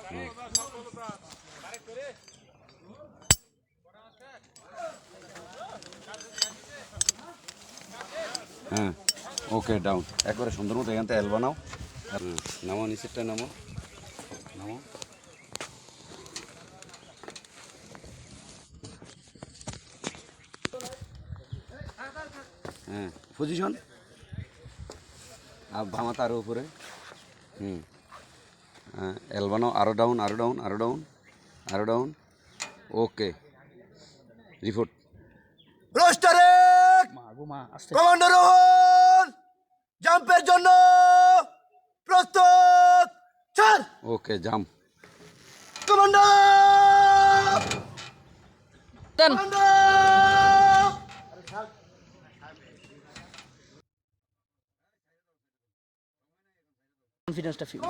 হ্যাঁ ওকে ডাউন একবারে সুন্দর মতো এখান থেকে এল বানাও। নামো নিচেরটা নামো নামো। হ্যাঁ পজিশন আর বামা তার উপরে। হ্যাঁ এল বানাও, আরও ডাউন আরও ডাউন আরও ডাউন আরও ডাউন। ওকে রিপোর্ট কমান্ডার রোহন জাম্পের জন্য প্রস্তুত। ছাড়। ওকে জাম্প। কমান্ডার কনফিডেন্সটা ফিল।